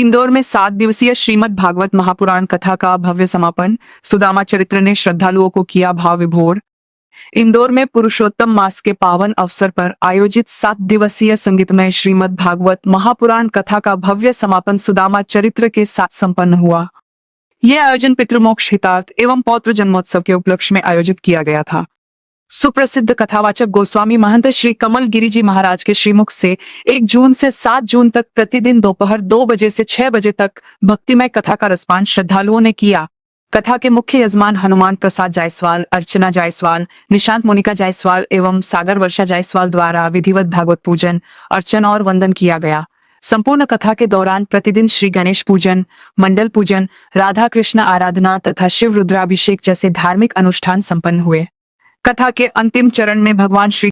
इंदौर में 7 दिवसीय श्रीमद् भागवत महापुराण कथा का भव्य समापन। सुदामा चरित्र ने श्रद्धालुओं को किया भाव विभोर। इंदौर में पुरुषोत्तम मास के पावन अवसर पर आयोजित 7 दिवसीय संगीतमय श्रीमद् भागवत महापुराण कथा का भव्य समापन सुदामा चरित्र के साथ संपन्न हुआ। यह आयोजन पितृमोक्ष हितार्थ एवं पौत्र जन्मोत्सव के उपलक्ष्य में आयोजित किया गया था। सुप्रसिद्ध कथावाचक गोस्वामी महंत श्री कमल गिरी जी महाराज के श्रीमुख से 1 जून से 7 जून तक प्रतिदिन दोपहर 2 बजे से 6 बजे तक भक्तिमय कथा का रसपान श्रद्धालुओं ने किया। कथा के मुख्य यजमान हनुमान प्रसाद जायसवाल, अर्चना जायसवाल, निशांत मोनिका जायसवाल एवं सागर वर्षा जायसवाल द्वारा विधिवत भागवत पूजन, अर्चना और वंदन किया गया। संपूर्ण कथा के दौरान प्रतिदिन श्री गणेश पूजन, मंडल पूजन, राधा कृष्ण आराधना तथा शिव रुद्राभिषेक जैसे धार्मिक अनुष्ठान संपन्न हुए। कथा के अंतिम चरण में भगवान श्री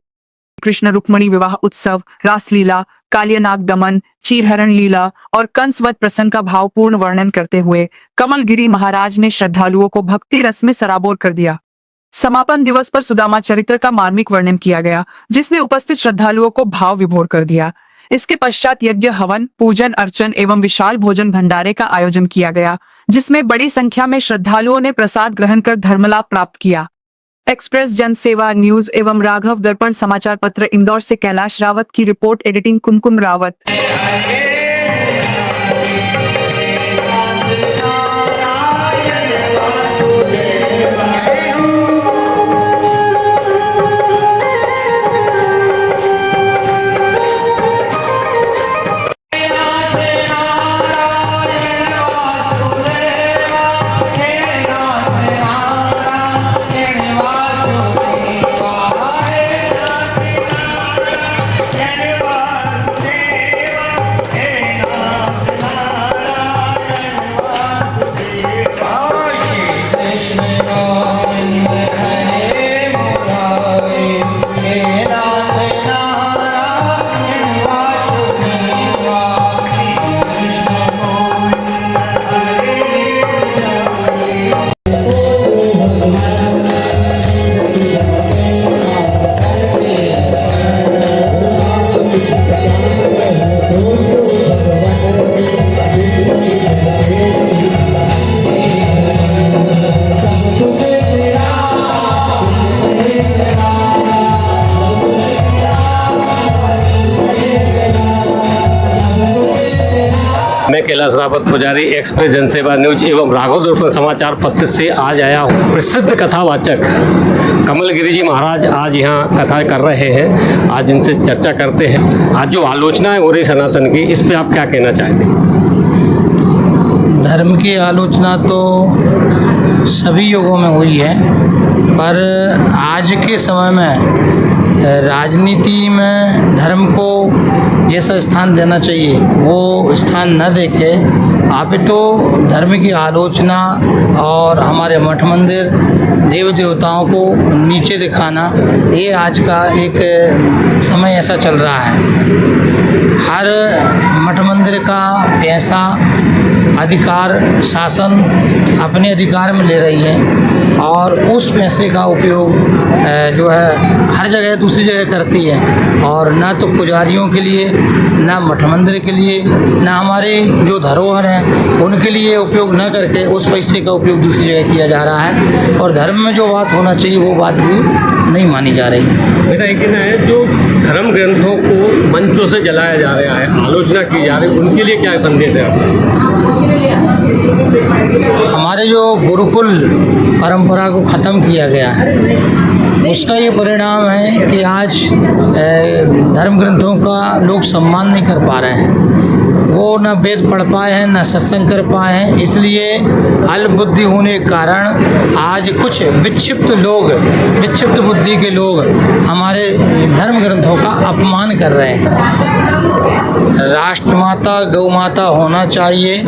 कृष्ण रुक्मणी विवाह उत्सव, रासलीला, कालियानाग दमन, चीरहरण लीला और कंसवध प्रसंग का भावपूर्ण वर्णन करते हुए कमलगिरी महाराज ने श्रद्धालुओं को भक्ति रस में सराबोर कर दिया। समापन दिवस पर सुदामा चरित्र का मार्मिक वर्णन किया गया, जिसने उपस्थित श्रद्धालुओं को भाव विभोर कर दिया। इसके पश्चात यज्ञ, हवन, पूजन अर्चन एवं विशाल भोजन भंडारे का आयोजन किया गया, जिसमें बड़ी संख्या में श्रद्धालुओं ने प्रसाद ग्रहण कर धर्मलाभ प्राप्त किया। एक्सप्रेस जनसेवा न्यूज एवं राघव दर्पण समाचार पत्र इंदौर से कैलाश रावत की रिपोर्ट, एडिटिंग कुमकुम रावत। मैं कैलाश रावत पुजारी, एक्सप्रेस जनसेवा न्यूज एवं राघव दर्पण समाचार पत्र से आज आया हूँ। प्रसिद्ध कथावाचक कमल गिरी जी महाराज आज यहाँ कथा कर रहे हैं। आज इनसे चर्चा करते हैं। आज जो आलोचना है हो रही सनातन की, इस पे आप क्या कहना चाहते हैं? धर्म की आलोचना तो सभी युगों में हुई है, पर आज के समय में राजनीति में धर्म को जैसा स्थान देना चाहिए वो स्थान न देके आप तो धर्म की आलोचना और हमारे मठ मंदिर देव देवताओं को नीचे दिखाना, ये आज का एक समय ऐसा चल रहा है। हर मठ मंदिर का पैसा, अधिकार, शासन अपने अधिकार में ले रही है और उस पैसे का उपयोग जो है हर जगह दूसरी जगह करती है, और ना तो पुजारियों के लिए, ना मठ मंदिर के लिए, ना हमारे जो धरोहर हैं उनके लिए उपयोग न करके उस पैसे का उपयोग दूसरी जगह किया जा रहा है, और धर्म में जो बात होना चाहिए वो बात भी नहीं मानी जा रही। मेरा एक कहना है, जो धर्म ग्रंथों को मंचों से जलाया जा रहा है, आलोचना की जा रही है, उनके लिए क्या संदेश है आपका? हमारे जो गुरुकुल परंपरा को ख़त्म किया गया है उसका ये परिणाम है कि आज धर्म ग्रंथों का लोग सम्मान नहीं कर पा रहे हैं। वो न वेद पढ़ पाए हैं, न सत्संग कर पाए हैं, इसलिए अल्प बुद्धि होने के कारण आज कुछ विक्षिप्त बुद्धि के लोग हमारे धर्म ग्रंथों का अपमान कर रहे हैं। राष्ट्रमाता गौ माता होना चाहिए,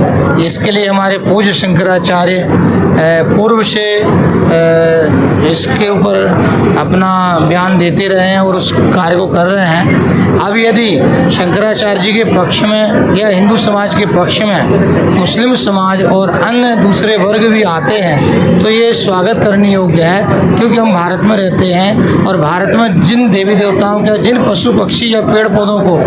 इसके लिए हमारे पूज्य शंकराचार्य पूर्व से इसके ऊपर अपना बयान देते रहे हैं और उस कार्य को कर रहे हैं। अब यदि शंकराचार्य जी के पक्ष में या हिंदू समाज के पक्ष में मुस्लिम समाज और अन्य दूसरे वर्ग भी आते हैं तो ये स्वागत करने योग्य है, क्योंकि हम भारत में रहते हैं और भारत में जिन देवी देवताओं का, जिन पशु पक्षी या पेड़ पौधों को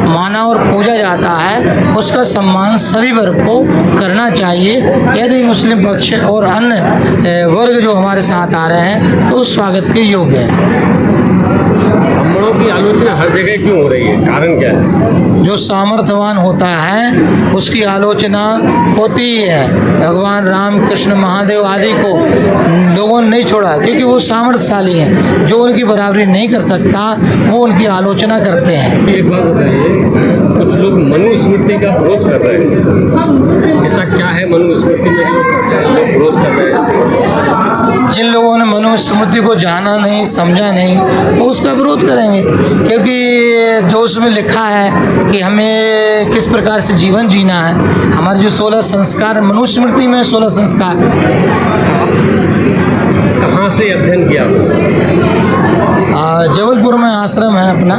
माना और पूजा जाता है उसका सम्मान सभी वर्ग को करना चाहिए। यदि मुस्लिम पक्ष और अन्य वर्ग जो हमारे साथ आ रहे हैं तो उस स्वागत के योग्य है। ब्राह्मणों की आलोचना हर जगह क्यों हो रही है, कारण क्या है? जो सामर्थ्यवान होता है उसकी आलोचना होती ही है। भगवान राम कृष्ण महादेव आदि को लोगों ने नहीं छोड़ा क्योंकि वो सामर्थ्यशाली हैं। जो उनकी बराबरी नहीं कर सकता वो उनकी आलोचना करते हैं। एक बात बताइए, कुछ लोग मनुस्मृति का विरोध कर रहे हैं, ऐसा क्या है मनुस्मृति में जो लोग विरोध कर रहे हैं? जिन लोगों ने मनुस्मृति को जाना नहीं, समझा नहीं, वो उसका विरोध करेंगे क्योंकि जो उसमें लिखा है कि हमें किस प्रकार से जीवन जीना है, हमारे जो 16 संस्कार मनुस्मृति में 16 संस्कार। कहाँ से अध्ययन किया आपने? जबलपुर में आश्रम है अपना,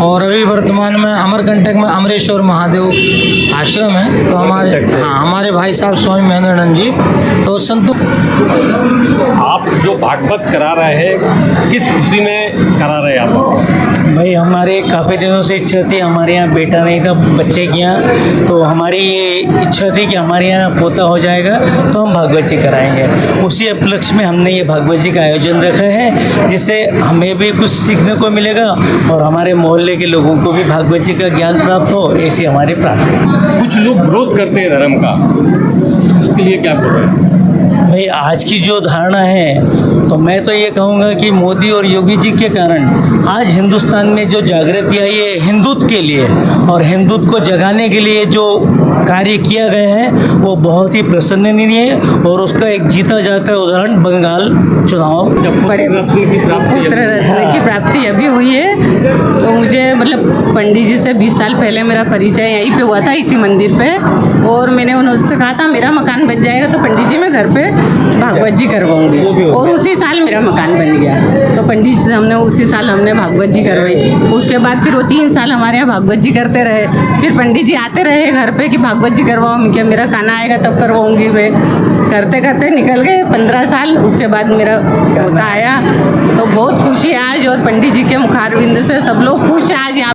और अभी वर्तमान में अमरकंटक में अमरेश्वर महादेव आश्रम है। तो हमारे भाई साहब स्वामी महेंद्रानंद जी तो संत। आप जो भागवत करा रहे हैं किस खुशी में करा रहे हैं आप? भाई हमारे काफ़ी दिनों से इच्छा थी, हमारे यहाँ बेटा नहीं था बच्चे के यहाँ, तो हमारी ये इच्छा थी कि हमारे यहाँ पोता हो जाएगा तो हम भागवत जी कराएंगे। उसी उपलक्ष्य में हमने ये भागवत जी का आयोजन रखा है जिससे हमें भी कुछ सीखने को मिलेगा और हमारे मोहल्ले के लोगों को भी भागवत जी का ज्ञान प्राप्त हो, ऐसी हमारी प्रार्थना। कुछ लोग विरोध करते हैं धर्म का, उसके लिए क्या कर रहे हैं? भाई आज की जो धारणा है तो मैं तो ये कहूँगा कि मोदी और योगी जी के कारण आज हिंदुस्तान में जो जागृति आई है हिंदुत्व के लिए और हिंदुत्व को जगाने के लिए जो कार्य किया गया है वो बहुत ही प्रसन्ननीय है और उसका एक जीता जाता उदाहरण बंगाल चुनाव। बड़े पुत्र रत्न की प्राप्ति अभी हुई है तो मुझे मतलब पंडित जी से 20 साल पहले मेरा परिचय यहीं पे हुआ था, इसी मंदिर पे, और मैंने उनसे कहा था मेरा मकान बन जाएगा तो पंडित जी मैं घर पे भागवत जी करवाऊंगी, और उसी साल मेरा मकान बन गया। तो पंडित जी से हमने उसी साल हमने भागवत जी करवाई। उसके बाद फिर वो 3 साल हमारे यहाँ भागवत जी करते रहे। फिर पंडित जी आते रहे घर पे कि भागवत जी करवाओ, मैं क्या मेरा खाना आएगा तब करवाऊंगी। मैं करते करते निकल गए 15 साल। उसके बाद मेरा पोता आया तो बहुत खुशी है आज, और पंडित जी के मुखारविंद से सब लोग खुश हैं आज यहाँ।